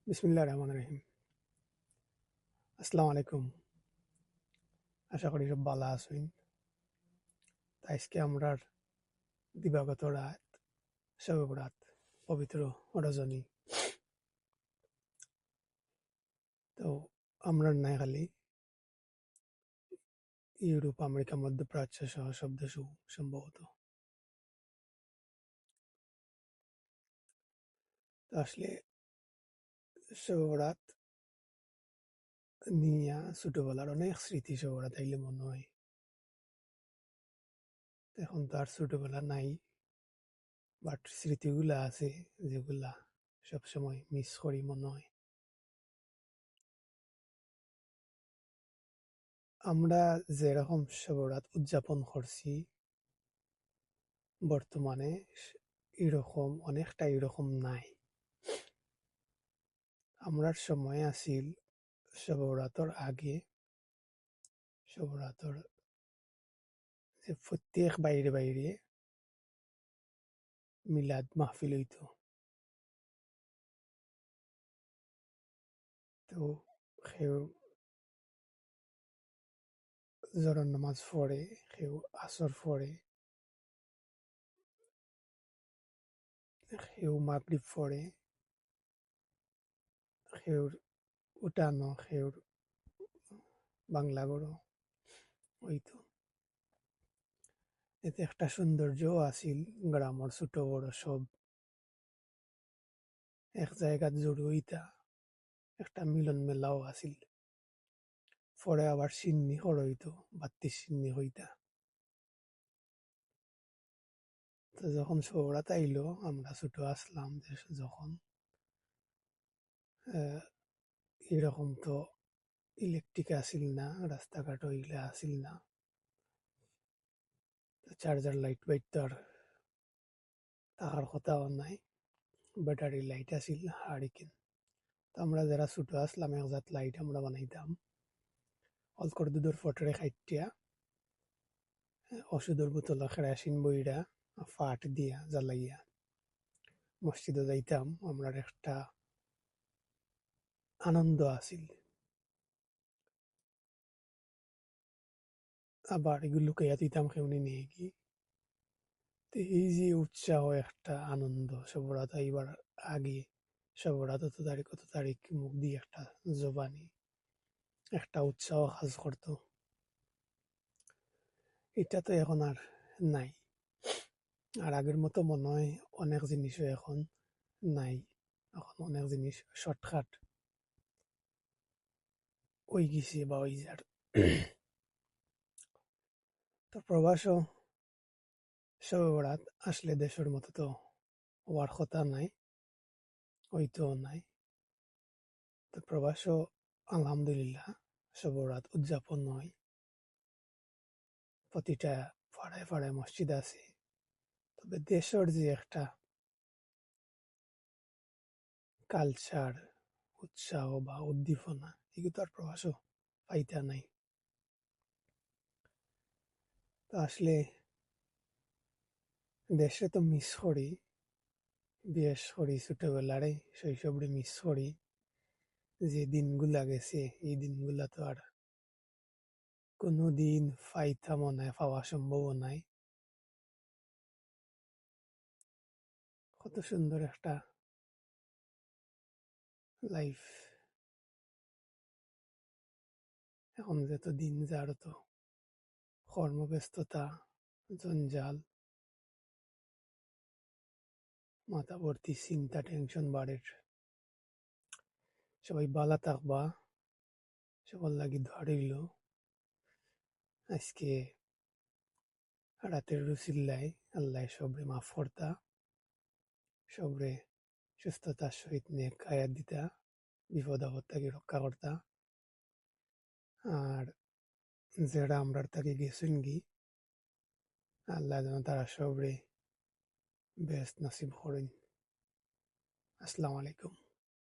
বিসমিল্লাহির রহমানির রহিম। আসসালামু আলাইকুম। আশা করি সব ভালো আছেন। আজকে আমরার দিবাগত রাত, শবে বরাত, পবিত্র রজনী। তো আমরা নাই খালি ইউরোপ, আমেরিকা, মধ্যপ্রাচ্য সহ সব দেশও সম্ভবত। তো আসলে শবে বরাত নিয়া ছোটবেলার অনেক স্মৃতি শবে বরাত আইলে মনে হয়। এখন তো আর ছোটবেলা নাই, বাট স্মৃতিগুলা আছে যেগুলা সবসময় মিস করি মনে হয়। আমরা যেরকম শবে বরাত উদযাপন করছি বর্তমানে এরকম অনেকটা এরকম নাই। আমরার সময় আছিল শবে বরাতর আগে, শবে বরাতর যে প্রত্যেক বাইরে বাইরে মিলাদ মাহফিল হইতো। তো কেউ জোহর নামাজ পড়ে, কেউ আসর পড়ে, কেউ মাগরিব পড়ে, কেউর উঠানো, কেউর বাংলা গড়ো হইতো। এতে একটা সৌন্দর্য আছিল, গ্রামের ছোট বড় সব এক জায়গাত জড়ো হইতা, একটা মিলন মেলাও আছিল। পরে আবার সিন্নি হইতো, বাত্তির সিন্নি হইতা। তো যখন শবে বরাত আইলো, আমরা ছোট আসলাম যখন আহ, এরকম তো ইলেকট্রিক আসিল না, রাস্তাঘাট ওইগুলা আসিল না, চার্জার লাইট বাইট তো আর থাকার কথাও নাই, ব্যাটারি লাইট আসিল হারিকেন। তো আমরা যারা ছোট আসলাম একজাত লাইট আমরা বানাইতাম অলকর দুধের ফটরে খাইটিয়া, ওষুধের বোতল কেরাসিন বইরা ফাট দিয়া জ্বালাইয়া মসজিদে যাইতাম। আমরা একটা আনন্দ আছিল। আবার এগুলো লুকাইয়া দিতাম কেউনি নিয়ে গিয়ে। তো এই যে উৎসাহ, একটা আনন্দ, শবে বরাত এইবার আগে শবে বরাত কত তারিখ মুখ দিয়ে একটা জবানি, একটা উৎসাহ কাজ করতো, এটা তো এখন আর নাই। আর আগের মতো মনে হয় অনেক জিনিসও এখন নাই। এখন অনেক জিনিস শর্টকাট ওই গেছে বা ওই যার। তো প্রবাসও শবে বরাত আসলে দেশের মতো তো হওয়ার কথা নাই, হইতেও নাই। তো প্রবাসও আলহামদুলিল্লাহ শবে বরাত উদযাপন হয়। প্রতিটা পাড়ায় পাড়ায় মসজিদ আছে। তবে দেশের যে একটা কালচার, উৎসাহ বা উদ্দীপনা, এগুলো তো আর প্রবাসও পাইতা নাই। তো আসলে দেশে তো মিস করি, বিশেষ করি ছোটবেলারে শৈশবরে মিস করি। যে দিনগুলা গেছে এই দিনগুলা তো আর কোনো দিন পাইতামও নাই, পাওয়া সম্ভব নাই। কত সুন্দর একটা লাইফ। এখন যত দিন যার তো কর্মব্যস্ততা, জঞ্জাল, মাথা ভর্তি চিন্তা, টেনশন বাড়ের। সবাই ভালো থাকবা, সবার লাগি দোয়া রইল। আজকে রাতের রুসিল্লাই আল্লাহ সবরে মাফ করতা, সবরে সুস্থতার সহিত নেক আয়াত দিতা, বিপদ আপদ থেকে রক্ষা করতা। আর যারা আমরার তাকে গেছেন গি, আল্লাহ যেন তারা সবরে বেস্ট নসিব করেন। আসসালামু আলাইকুম।